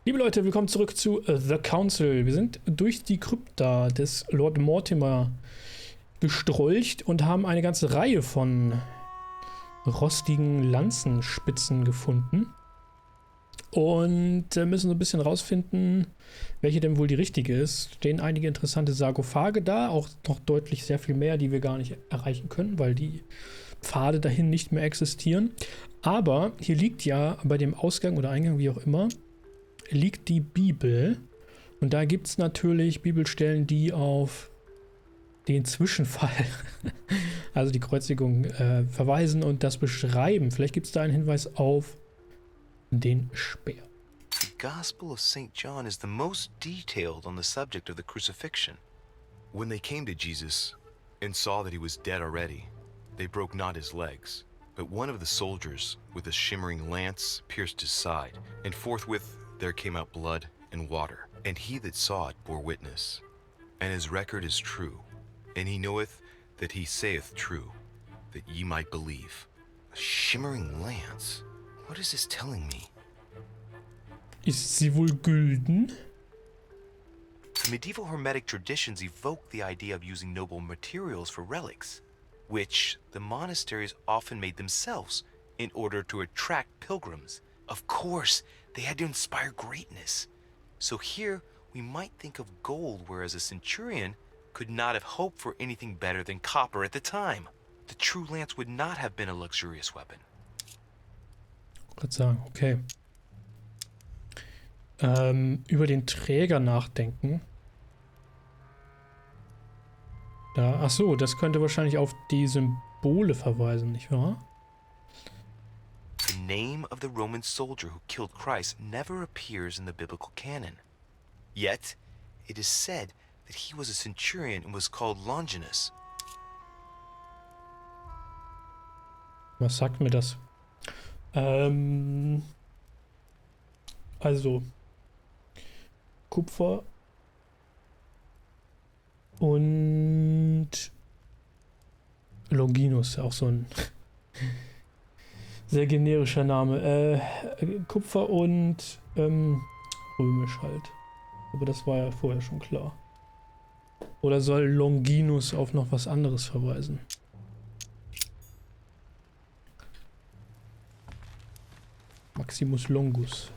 Liebe Leute, willkommen zurück zu The Council. Wir sind durch die Krypta des Lord Mortimer gestrolcht und haben eine ganze Reihe von rostigen Lanzenspitzen gefunden. Und müssen so ein bisschen rausfinden, welche denn wohl die richtige ist. Stehen einige interessante Sarkophage da, auch noch deutlich sehr viel mehr, die wir gar nicht erreichen können, weil die Pfade dahin nicht mehr existieren. Aber hier liegt ja bei dem Ausgang oder Eingang, wie auch immer, liegt die Bibel. Und da gibt es natürlich Bibelstellen, die auf den Zwischenfall, also die Kreuzigung, verweisen und das beschreiben. Vielleicht gibt es da einen Hinweis auf den Speer. The Gospel of St. John is the most detailed on the subject of the crucifixion. When they came to Jesus and saw that he was dead already, they broke not his legs, but one of the soldiers with a shimmering lance pierced his side, and forthwith there came out blood and water. And he that saw it bore witness, and his record is true, and he knoweth that he saith true, that ye might believe. A shimmering lance? What is this telling me? Ist sie wohl gülden? Medieval Hermetic traditions evoke the idea of using noble materials for relics, which the monasteries often made themselves in order to attract pilgrims. Of course, they had to inspire greatness. So here, we might think of gold, whereas a centurion could not have hoped for anything better than copper at the time. The true lance would not have been a luxurious weapon. Ich würde sagen, okay. Über den Träger nachdenken. Da, ach so, das könnte wahrscheinlich auf die Symbole verweisen, nicht wahr? The name of the Roman soldier who killed Christ never appears in the biblical canon. Yet, it is said that he was a centurion and was called Longinus. Was sagt mir das? Also Kupfer und Longinus, auch so ein sehr generischer Name. Kupfer und römisch halt. Aber das war ja vorher schon klar. Oder soll Longinus auf noch was anderes verweisen? Maximus Longus.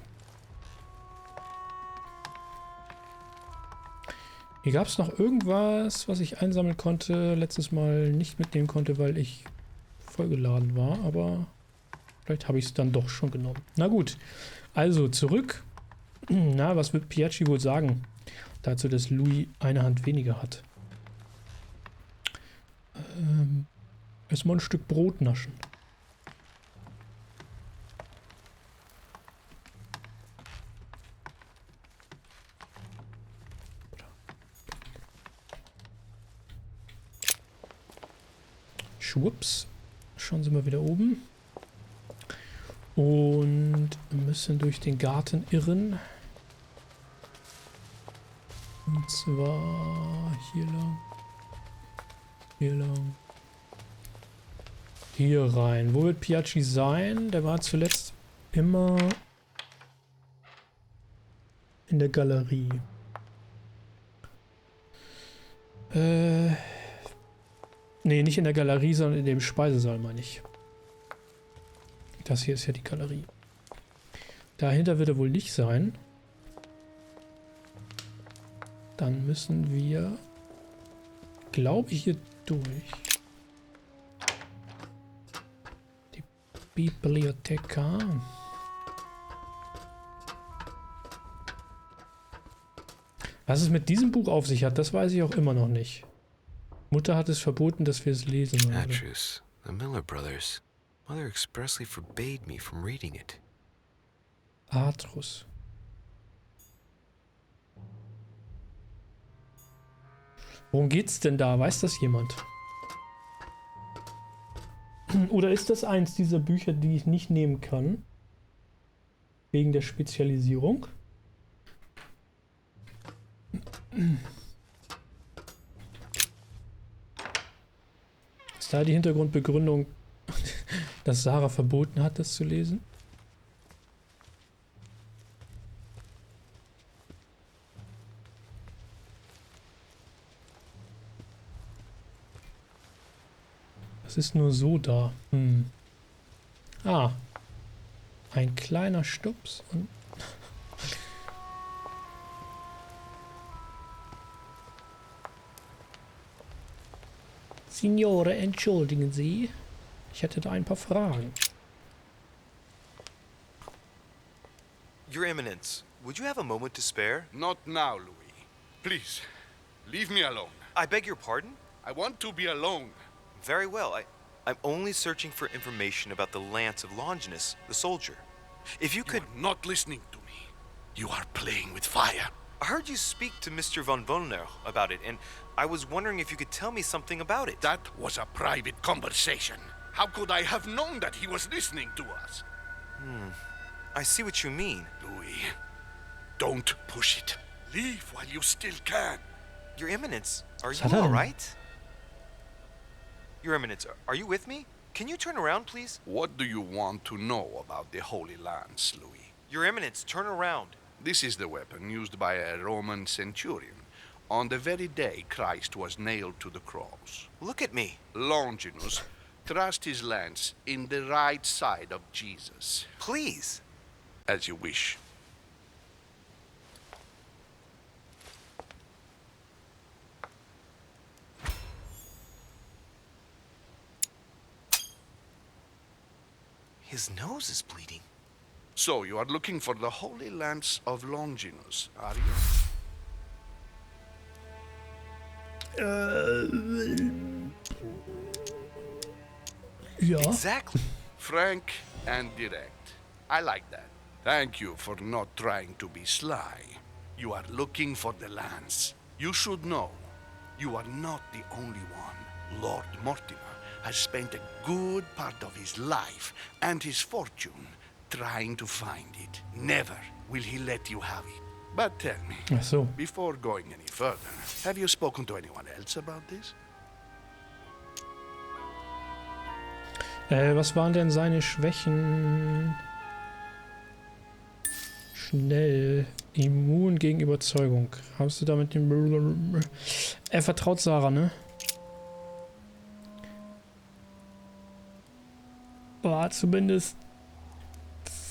Hier gab es noch irgendwas, was ich einsammeln konnte, letztes Mal nicht mitnehmen konnte, weil ich vollgeladen war, aber vielleicht habe ich es dann doch schon genommen. Na gut, also zurück. Na, was wird Piaggi wohl sagen dazu, dass Louis eine Hand weniger hat? Erstmal ein Stück Brot naschen. Schwupps, schon sind wir wieder oben und müssen durch den Garten irren. Und zwar hier lang, hier lang, hier rein. Wo wird Piaggi sein? Der war zuletzt immer in der Galerie. Nee, nicht in der Galerie, sondern in dem Speisesaal, meine ich. Das hier ist ja die Galerie. Dahinter wird er wohl nicht sein. Dann müssen wir, glaube ich, hier durch. Die Bibliotheka. Was es mit diesem Buch auf sich hat, das weiß ich auch immer noch nicht. Mutter hat es verboten, dass wir es lesen. Atrus, the Miller brothers. Mother expressly forbade me from reading it. Atrus. Worum geht's denn da? Weiß das jemand? Oder ist das eins dieser Bücher, die ich nicht nehmen kann? Wegen der Spezialisierung? Ist da die Hintergrundbegründung, dass Sarah verboten hat, das zu lesen? Das ist nur so da. Ah. Ein kleiner Stups und... Signore, entschuldigen Sie. Ich hätte da ein paar Fragen. Your Eminence, would you have a moment to spare? Not now, Louis. Please, leave me alone. I beg your pardon? I want to be alone. Very well. I'm only searching for information about the lance of Longinus, the soldier. If you could... You are not listening to me. You are playing with fire. I heard you speak to Mr. von Wöllner about it, and I was wondering if you could tell me something about it. That was a private conversation. How could I have known that he was listening to us? I see what you mean. Louis, don't push it. Leave while you still can. Your Eminence, are you Saddam. all right? Your Eminence, are you with me? Can you turn around, please? What do you want to know about the Holy Lance, Louis? Your Eminence, turn around. This is the weapon used by a Roman centurion on the very day Christ was nailed to the cross. Look at me. Longinus thrust his lance in the right side of Jesus. Please. As you wish. His nose is bleeding. So, you are looking for the Holy Lance of Longinus, are you? Ja. Exactly. Frank and direct. I like that. Thank you for not trying to be sly. You are looking for the lance. You should know, you are not the only one. Lord Mortimer has spent a good part of his life and his fortune trying to find it. Never will he let you have it. But tell me, Ach so. before going any further, have you spoken to anyone else about this? Was waren denn seine Schwächen? Schnell. Immun gegen Überzeugung. Hast du damit den... Er vertraut Sarah, ne? War zumindest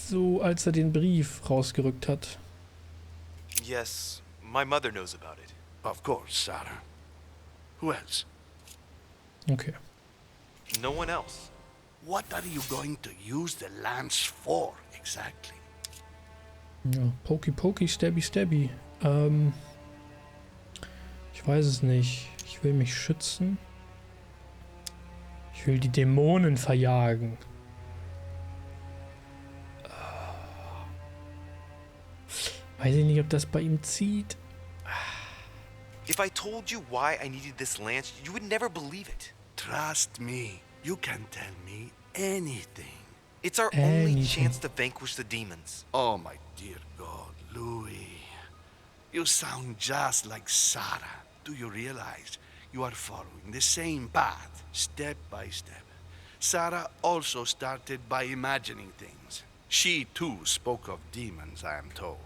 so, als er den Brief rausgerückt hat. Yes, my mother knows about it. Of course, Sarah. Who else? Okay. No one else. What are you going to use the lance for, exactly? Ja, Pokey Pokey, Stabby Stabby. Ich weiß es nicht. Ich will mich schützen. Ich will die Dämonen verjagen. Weiß ich nicht, ob das bei ihm zieht. If I told you why I needed this lance, you would never believe it. Trust me, you can tell me anything. It's our only chance to vanquish the demons. Oh, my dear God, Louis. You sound just like Sarah. Do you realize you are following the same path, step by step? Sarah also started by imagining things. She, too, spoke of demons, I am told.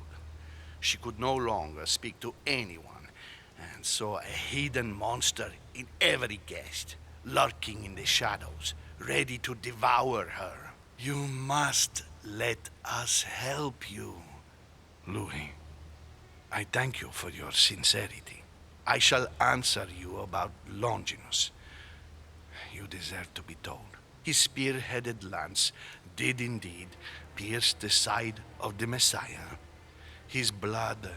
She could no longer speak to anyone, and saw a hidden monster in every guest, lurking in the shadows, ready to devour her. You must let us help you. Louis, I thank you for your sincerity. I shall answer you about Longinus. You deserve to be told. His spear-headed lance did indeed pierce the side of the Messiah. His blood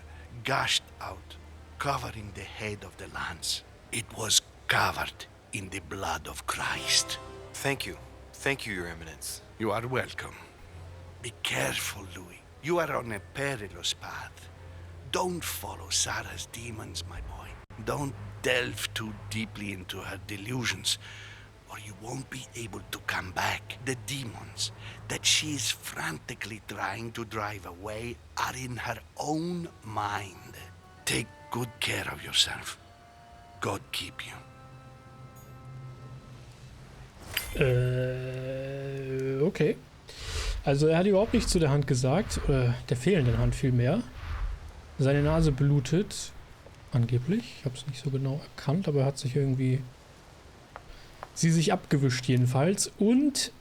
gushed out, covering the head of the lance. It was covered in the blood of Christ. Thank you. Thank you, Your Eminence. You are welcome. Be careful, Louis. You are on a perilous path. Don't follow Sarah's demons, my boy. Don't delve too deeply into her delusions, or you won't be able to come back. The demons that she is frantically trying to drive away are in her own mind. Take good care of yourself. God keep you. Okay. Also er hat überhaupt nichts zu der Hand gesagt, oder der fehlenden Hand vielmehr. Seine Nase blutet, angeblich. Ich habe es nicht so genau erkannt, aber er hat sich irgendwie sie sich abgewischt jedenfalls. Und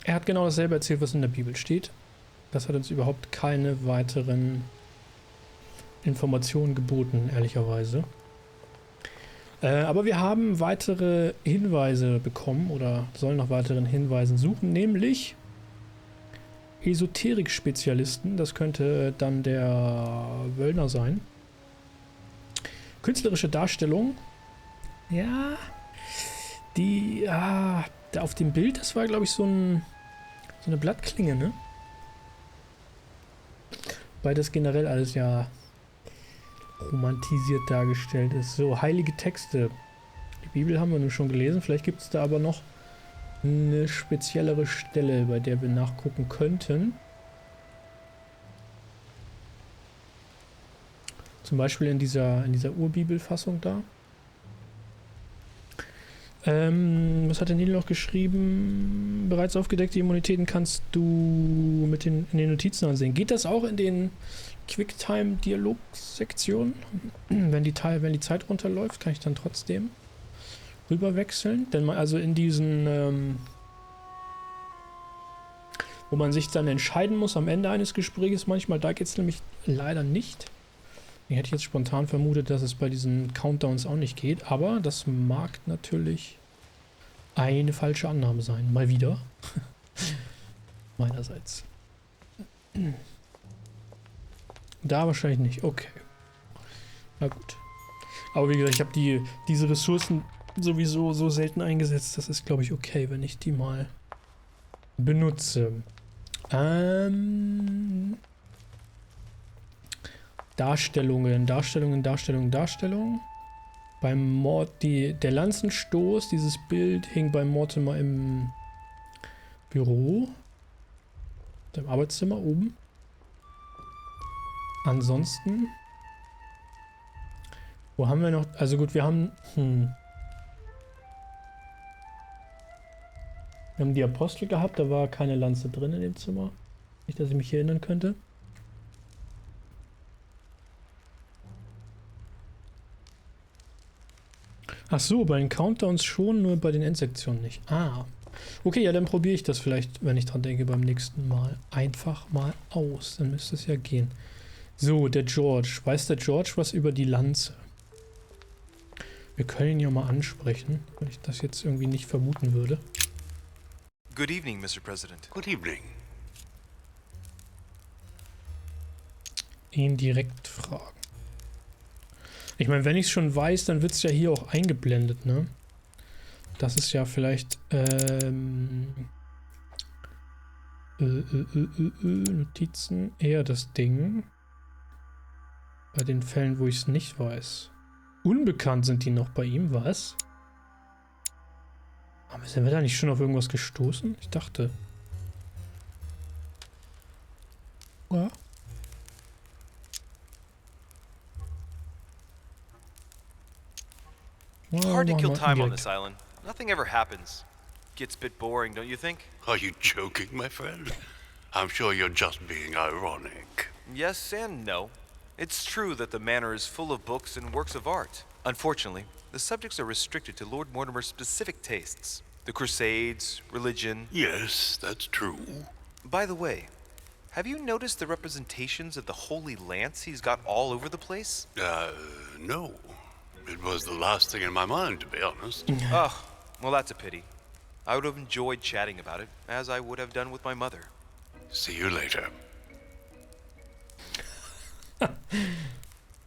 er hat genau dasselbe erzählt, was in der Bibel steht. Das hat uns überhaupt keine weiteren Informationen geboten, ehrlicherweise. Aber wir haben weitere Hinweise bekommen oder sollen nach weiteren Hinweisen suchen, nämlich Esoterik-Spezialisten. Das könnte dann der Wöllner sein. Künstlerische Darstellung. Ja, da auf dem Bild, das war, glaube ich, so eine Blattklinge, ne? Weil das generell alles ja romantisiert dargestellt ist. So, heilige Texte. Die Bibel haben wir nun schon gelesen. Vielleicht gibt es da aber noch eine speziellere Stelle, bei der wir nachgucken könnten. Zum Beispiel in dieser Urbibelfassung da. Was hat der Nil noch geschrieben? Bereits aufgedeckte Immunitäten kannst du in den Notizen ansehen. Geht das auch in den Quicktime-Dialog-Sektionen? Wenn die Zeit runterläuft, kann ich dann trotzdem rüberwechseln? Denn also in diesen, wo man sich dann entscheiden muss am Ende eines Gesprächs manchmal, da geht es nämlich leider nicht. Ich hätte jetzt spontan vermutet, dass es bei diesen Countdowns auch nicht geht, aber das mag natürlich eine falsche Annahme sein. Mal wieder. Meinerseits. Da wahrscheinlich nicht. Okay. Na gut. Aber wie gesagt, ich habe diese Ressourcen sowieso so selten eingesetzt. Das ist, glaube ich, okay, wenn ich die mal benutze. Darstellungen. Beim Mord, der Lanzenstoß, dieses Bild hing bei Mortimer im Büro. Im Arbeitszimmer oben. Ansonsten. Wo haben wir noch? Also gut, wir haben die Apostel gehabt, da war keine Lanze drin in dem Zimmer. Nicht, dass ich mich hier erinnern könnte. Ach so, bei den Countdowns schon, nur bei den Endsektionen nicht. Ah. Okay, ja, dann probiere ich das vielleicht, wenn ich dran denke, beim nächsten Mal einfach mal aus. Dann müsste es ja gehen. So, der George. Weiß der George was über die Lanze? Wir können ihn ja mal ansprechen, weil ich das jetzt irgendwie nicht vermuten würde. Good evening, Mr. President. Good evening. Ihn direkt fragen. Ich meine, wenn ich es schon weiß, dann wird es ja hier auch eingeblendet, ne? Das ist ja vielleicht Notizen eher das Ding. Bei den Fällen, wo ich es nicht weiß. Unbekannt sind die noch bei ihm, was? Aber sind wir da nicht schon auf irgendwas gestoßen? Ich dachte. Ja. Hard to kill time on this island. Nothing ever happens. Gets a bit boring, don't you think? Are you joking, my friend? I'm sure you're just being ironic. Yes and no. It's true that the manor is full of books and works of art. Unfortunately, the subjects are restricted to Lord Mortimer's specific tastes. The Crusades, religion... Yes, that's true. By the way, have you noticed the representations of the Holy Lance he's got all over the place? No. It was the last thing in my mind, to be honest. Ugh, well that's a pity. I would have enjoyed chatting about it, as I would have done with my mother. See you later.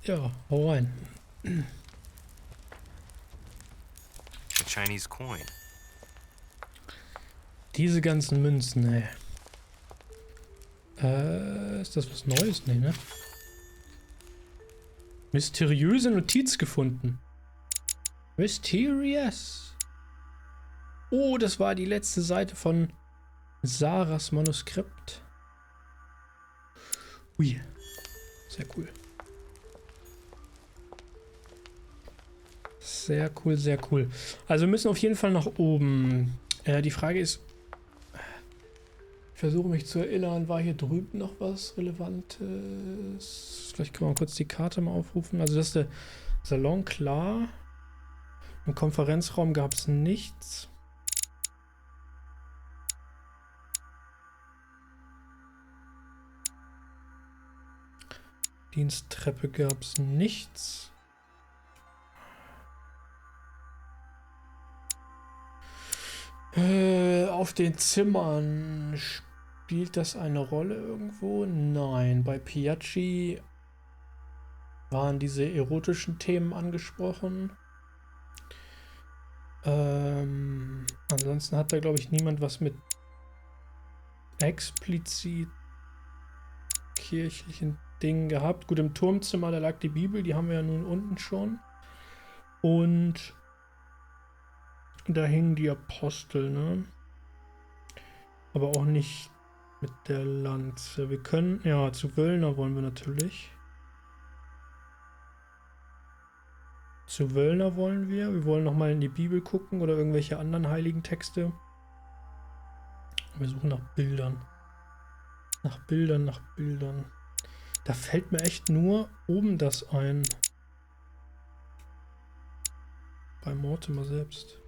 Ja, hau rein. A Chinese coin. Diese ganzen Münzen, ey. Ist das was Neues? Nee, ne? Mysteriöse Notiz gefunden. Mysterious. Oh, das war die letzte Seite von Sarahs Manuskript. Ui. Sehr cool. Sehr cool, sehr cool. Also wir müssen auf jeden Fall nach oben. Die Frage ist, ich versuche mich zu erinnern, war hier drüben noch was Relevantes? Vielleicht können wir kurz die Karte mal aufrufen. Also das ist der Salon, klar. Im Konferenzraum gab es nichts. Diensttreppe gab es nichts. Auf den Zimmern spielt das eine Rolle irgendwo? Nein, bei Piaggi waren diese erotischen Themen angesprochen. Ansonsten hat da, glaube ich, niemand was mit explizit kirchlichen Dingen gehabt. Gut, im Turmzimmer, da lag die Bibel, die haben wir ja nun unten schon. Und da hingen die Apostel, ne? Aber auch nicht mit der Lanze. Wir können, ja, zu Wöllner wollen wir natürlich. Zu Wöllner wollen wir. Wir wollen nochmal in die Bibel gucken oder irgendwelche anderen heiligen Texte. Wir suchen nach Bildern. Nach Bildern, nach Bildern. Da fällt mir echt nur oben das ein. Bei Mortimer selbst.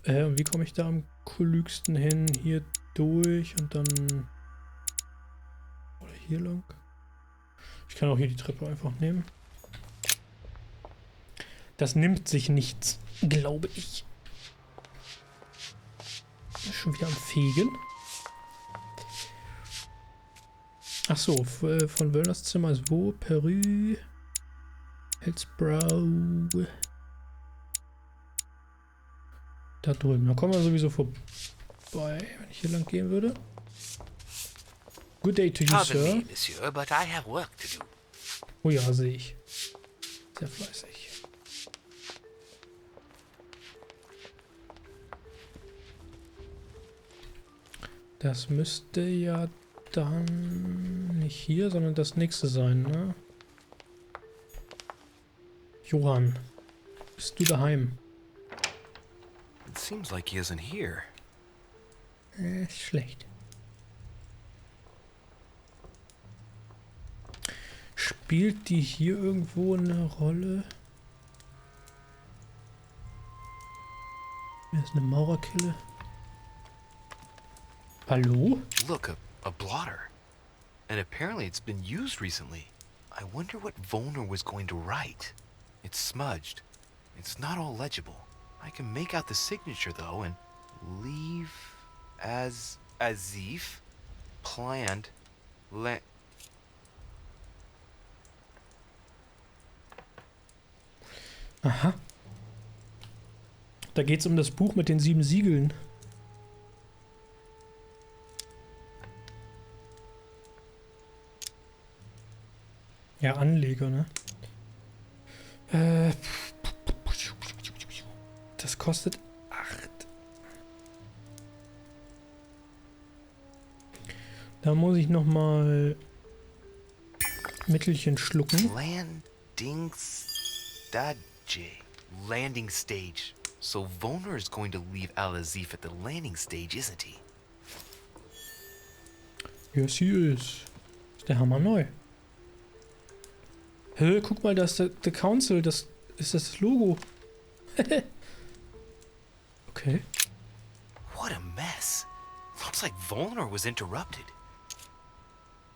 Und wie komme ich da am klügsten hin? Hier durch und dann... Oder hier lang? Ich kann auch hier die Treppe einfach nehmen. Das nimmt sich nichts, glaube ich. Schon wieder am Fegen. Ach so, von Wöllners Zimmer ist wo? Perü. Helsbrau. Da drüben. Da kommen wir sowieso vorbei, wenn ich hier lang gehen würde. Good day to you, Pardon sir. me, Monsieur, but I have work to do. Oh ja, sehe ich. Sehr fleißig. Das müsste ja dann nicht hier, sondern das nächste sein, ne? Johann, bist du daheim? It seems like he isn't here. Schlecht. Spielt die hier irgendwo eine Rolle? Hier ist eine Maurerkille. Hallo? Look, a blotter. And apparently it's been used recently. I wonder what Wöllner was going to write. It's smudged. It's not all legible. I can make out the signature though and leave as if planned Aha. Da geht's um das Buch mit den 7 Siegeln. Ja, Anleger, ne? Das kostet 8. Da muss ich noch mal Mittelchen schlucken. Landing stage. So Wöllner is going to leave Al-Azif at the landing stage, isn't he? Yes, he is. Ist der Hammer neu. Hä, guck mal, da ist der Council, das ist das Logo. Okay. What a mess. Looks like Wöllner was interrupted.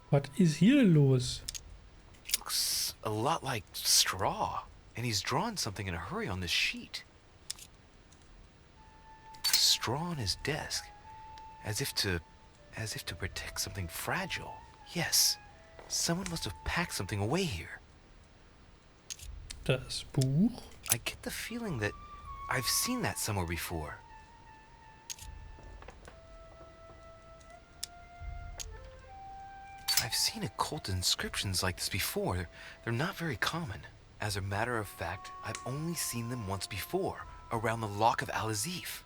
Was ist hier los? Looks a lot like straw. And he's drawn something in a hurry on this sheet. Straw on his desk. As if to protect something fragile. Yes. Someone must have packed something away here. Das Buch? I get the feeling that I've seen that somewhere before. I've seen occult inscriptions like this before. They're not very common. As a matter of fact, I've only seen them once before, around the lock of Al-Azif.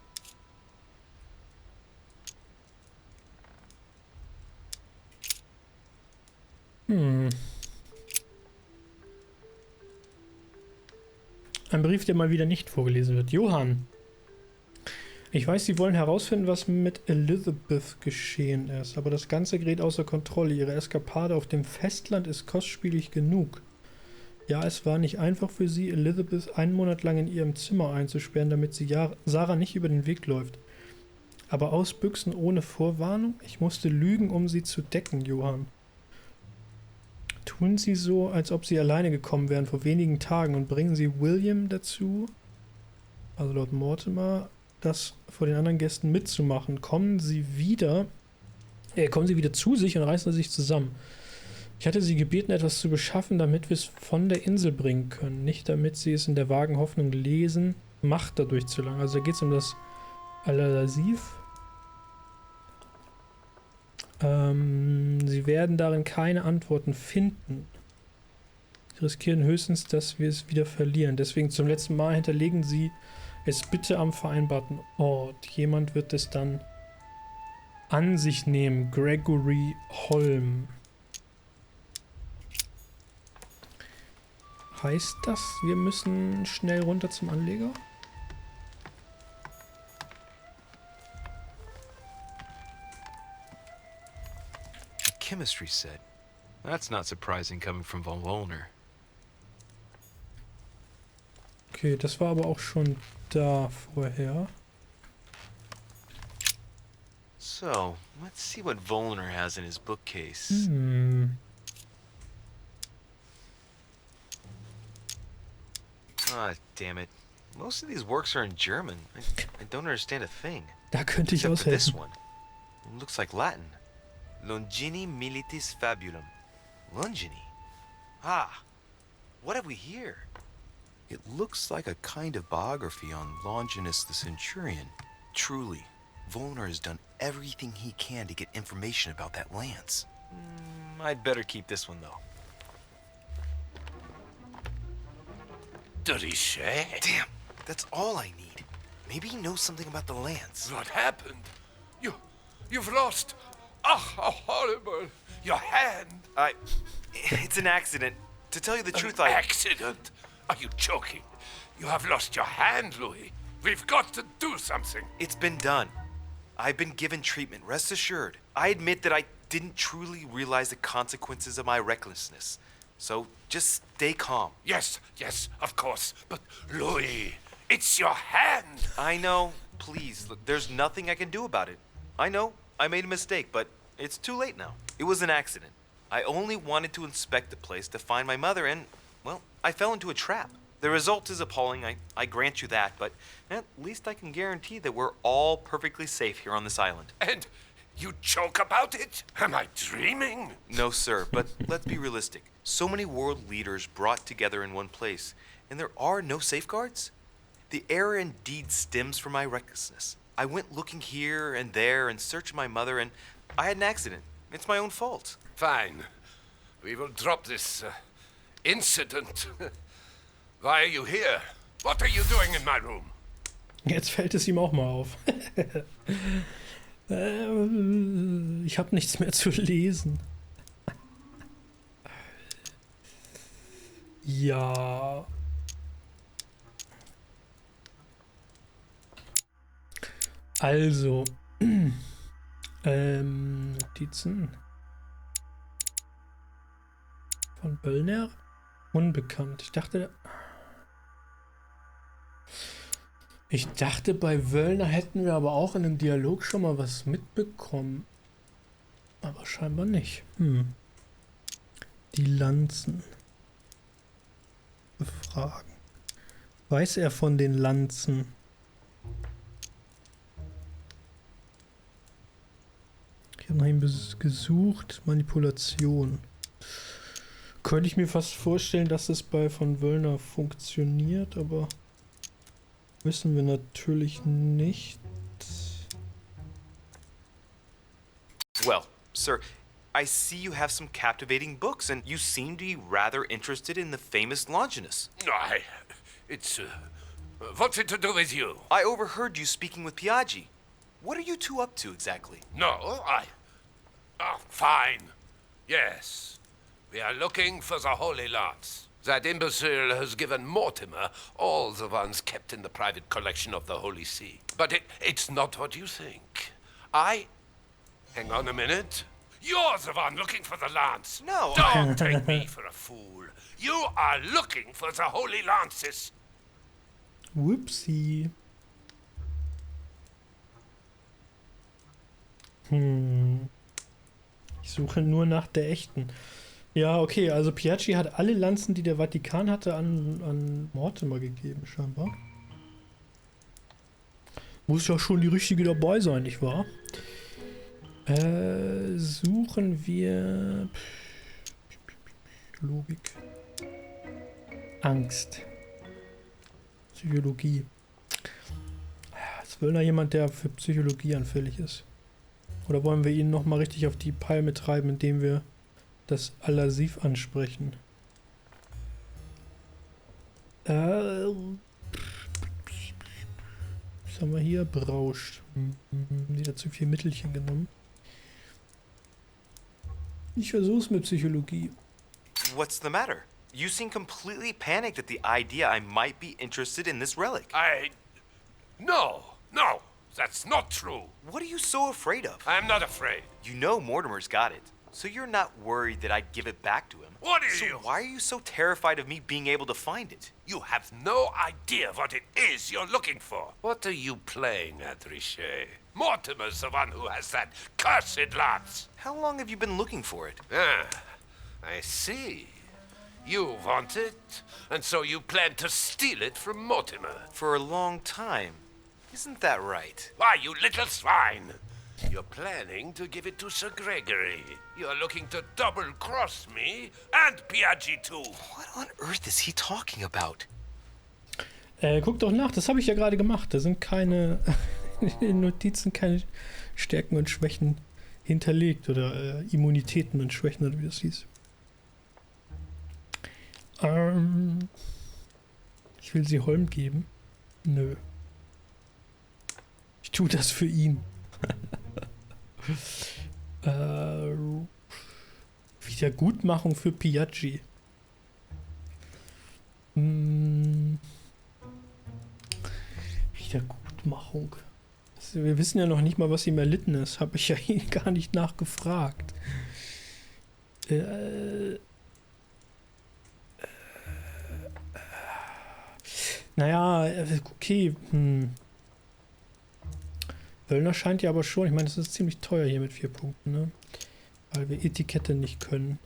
Ein Brief, der mal wieder nicht vorgelesen wird. Johann. Ich weiß, Sie wollen herausfinden, was mit Elizabeth geschehen ist, aber das Ganze gerät außer Kontrolle. Ihre Eskapade auf dem Festland ist kostspielig genug. Ja, es war nicht einfach für sie, Elizabeth einen Monat lang in ihrem Zimmer einzusperren, damit sie Sarah nicht über den Weg läuft. Aber ausbüchsen ohne Vorwarnung? Ich musste lügen, um sie zu decken, Johann. Tun Sie so, als ob Sie alleine gekommen wären vor wenigen Tagen und bringen Sie William dazu, also Lord Mortimer, das vor den anderen Gästen mitzumachen. Kommen Sie wieder zu sich und reißen Sie sich zusammen. Ich hatte Sie gebeten, etwas zu beschaffen, damit wir es von der Insel bringen können. Nicht damit Sie es in der vagen Hoffnung lesen, Macht dadurch zu lang. Also da geht es um das Alalasiv. Sie werden darin keine Antworten finden. Sie riskieren höchstens, dass wir es wieder verlieren. Deswegen zum letzten Mal hinterlegen Sie es bitte am vereinbarten Ort. Jemand wird es dann an sich nehmen. Gregory Holm. Heißt das, wir müssen schnell runter zum Anleger? Chemistry set. That's not surprising coming from von Wöllner. Okay, das war aber auch schon da vorher. So, let's see what Wöllner has in his bookcase. Ah, damn it. Most of these works are in German. I don't understand a thing. Da könnte ich Except for this aushelfen. one. It looks like Latin. Longini militis fabulum. Longini? Ah, what have we here? It looks like a kind of biography on Longinus the Centurion. Truly, Wöllner has done everything he can to get information about that lance. I'd better keep this one, though. De Richet? Damn, that's all I need. Maybe he knows something about the lance. What happened? You've lost. Ah, how horrible. Your hand. It's an accident. To tell you the truth, An accident? Are you joking? You have lost your hand, Louis. We've got to do something. It's been done. I've been given treatment, rest assured. I admit that I didn't truly realize the consequences of my recklessness. So just stay calm. Yes, of course. But, Louis, it's your hand. I know. Please, look, there's nothing I can do about it. I know. I made a mistake, but it's too late now. It was an accident. I only wanted to inspect the place to find my mother and, well, I fell into a trap. The result is appalling, I grant you that, but at least I can guarantee that we're all perfectly safe here on this island. And you joke about it? Am I dreaming? No, sir, but let's be realistic. So many world leaders brought together in one place, and there are no safeguards? The error indeed stems from my recklessness. I went looking here and there in search of my mother, and I had an accident. It's my own fault. Fine. We will drop this incident. Why are you here? What are you doing in my room? Jetzt fällt es ihm auch mal auf. Ich habe nichts mehr zu lesen. Ja. Also. Notizen. Von Wöllner? Unbekannt. Ich dachte, bei Wöllner hätten wir aber auch in dem Dialog schon mal was mitbekommen. Aber scheinbar nicht. Die Lanzen. Befragen. Weiß er von den Lanzen? Ich habe nach ihm gesucht. Manipulation. Könnte ich mir fast vorstellen, dass es bei von Wöllner funktioniert, aber wissen wir natürlich nicht. Well, sir, I see you have some captivating books, and you seem to be rather interested in the famous Longinus. It's, what's it to do with you? I overheard you speaking with Piaggi. What are you two up to exactly? No, fine. Yes. We are looking for the Holy Lance. That imbecile has given Mortimer all the ones kept in the private collection of the Holy See. But it's not what you think. Hang on a minute. You're the one looking for the lance. No, Don't take me for a fool. You are looking for the holy lances. Whoopsie. Ich suche nur nach der echten. Ja, okay, also Piaggi hat alle Lanzen, die der Vatikan hatte, an Mortimer gegeben, scheinbar. Muss ja schon die richtige dabei sein, nicht wahr? Suchen wir... Logik. Angst. Psychologie. Ist Wöllner jemand, der für Psychologie anfällig ist? Oder wollen wir ihn nochmal richtig auf die Palme treiben, indem wir das Aversiv ansprechen? Was haben wir hier? Berauscht. Wieder zu viel Mittelchen genommen. Ich versuch's mit Psychologie. what's the matter? You seem completely panicked at the idea I might be interested in this relic. No, that's not true. What are you so afraid of? I'm not afraid. You know Mortimer's got it, so you're not worried that I'd give it back to him. What are So you? why are you so terrified of me being able to find it? You have no idea what it is you're looking for. What are you playing at, Richet? Mortimer's the one who has that cursed lance. How long have you been looking for it? Ah, I see. You want it, and so you plan to steal it from Mortimer. For a long time. Isn't that right? Why, you little swine! You're planning to give it to Sir Gregory. You're looking to double-cross me and Piaggi too. What on earth is he talking about? Guck doch nach, das habe ich ja gerade gemacht. Da sind keine in Notizen keine Stärken und Schwächen hinterlegt oder Immunitäten und Schwächen oder wie das hieß. Ich will sie Holm geben. Nö. Ich tue das für ihn. Wiedergutmachung für Piaggi. Wiedergutmachung. Wir wissen ja noch nicht mal, was ihm erlitten ist. Habe ich ja ihn gar nicht nachgefragt. Naja, okay. Wöllner scheint ja aber schon. Ich meine, das ist ziemlich teuer hier mit 4 Punkten, ne? Weil wir Etikette nicht können.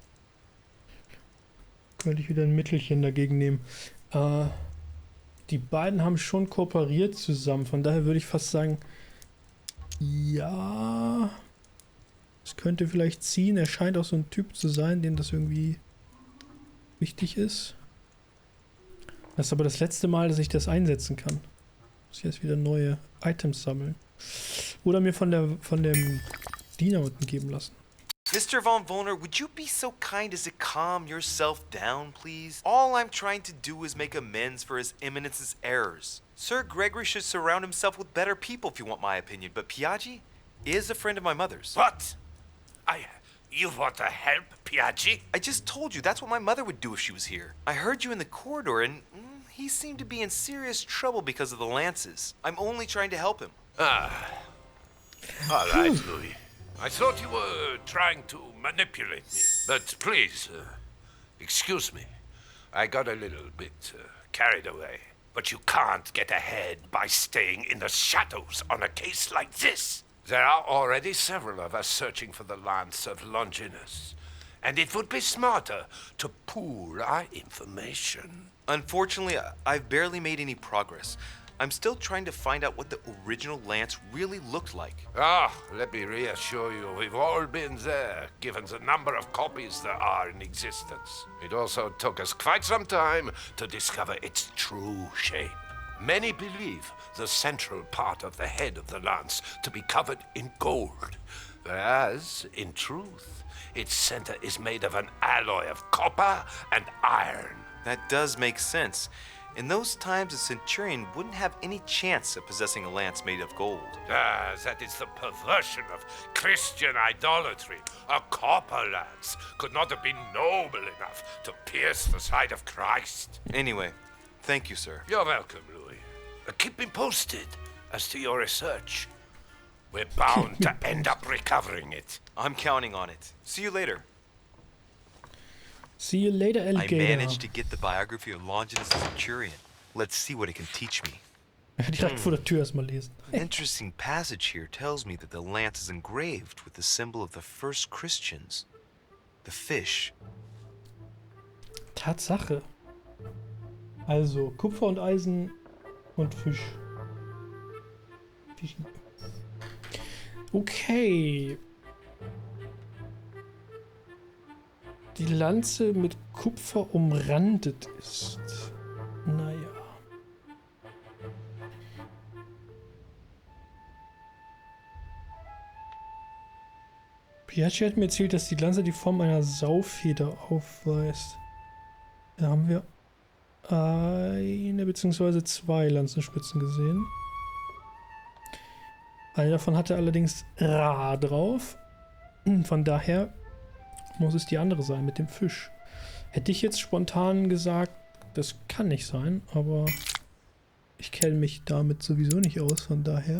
Könnte ich wieder ein Mittelchen dagegen nehmen. Die beiden haben schon kooperiert zusammen. Von daher würde ich fast sagen, ja, es könnte vielleicht ziehen. Er scheint auch so ein Typ zu sein, dem das irgendwie wichtig ist. Das ist aber das letzte Mal, dass ich das einsetzen kann. Muss ich jetzt wieder neue Items sammeln. Oder mir von dem Diener unten geben lassen. Mr. Von Wöllner, would you be so kind as to calm yourself down, please? All I'm trying to do is make amends for His Eminence's errors. Sir Gregory should surround himself with better people, if you want my opinion, but Piaggi is a friend of my mother's. What? You want to help Piaggi? I just told you that's what my mother would do if she was here. I heard you in the corridor, and he seemed to be in serious trouble because of the lances. I'm only trying to help him. All right, Louis. I thought you were trying to manipulate me. But please, excuse me. I got a little bit carried away. But you can't get ahead by staying in the shadows on a case like this. There are already several of us searching for the lance of Longinus. And it would be smarter to pool our information. Unfortunately, I've barely made any progress. I'm still trying to find out what the original lance really looked like. Let me reassure you, we've all been there, given the number of copies there are in existence. It also took us quite some time to discover its true shape. Many believe the central part of the head of the lance to be covered in gold, whereas, in truth, its center is made of an alloy of copper and iron. That does make sense. In those times, a centurion wouldn't have any chance of possessing a lance made of gold. That is the perversion of Christian idolatry. A copper lance could not have been noble enough to pierce the side of Christ. Anyway, thank you, sir. You're welcome, Louis. Keep me posted as to your research. We're bound to end up recovering it. I'm counting on it. See you later. See you later, I Alligator. managed to get the biography of Longinus the Centurion. Let's see what it can teach me. Direkt vor der Tür erstmal lesen. An interesting passage here tells me that the lance is engraved with the symbol of the first Christians. The fish. Tatsache. Also, Kupfer und Eisen und Fisch. Fischen. Okay. Die Lanze mit Kupfer umrandet ist. Naja. Piaget hat mir erzählt, dass die Lanze die Form einer Saufeder aufweist. Da haben wir eine bzw. zwei Lanzenspitzen gesehen. Eine davon hatte allerdings Ra drauf. Von daher muss es die andere sein mit dem Fisch. Hätte ich jetzt spontan gesagt, das kann nicht sein, aber ich kenne mich damit sowieso nicht aus, von daher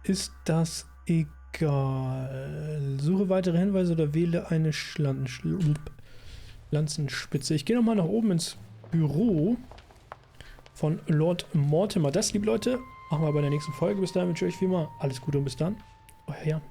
ist das egal. Suche weitere Hinweise oder wähle eine Lanzenspitze. Ich gehe nochmal nach oben ins Büro von Lord Mortimer. Das, liebe Leute, machen wir bei der nächsten Folge. Bis dahin wünsche ich euch wie immer alles Gute und bis dann. Euer Jan.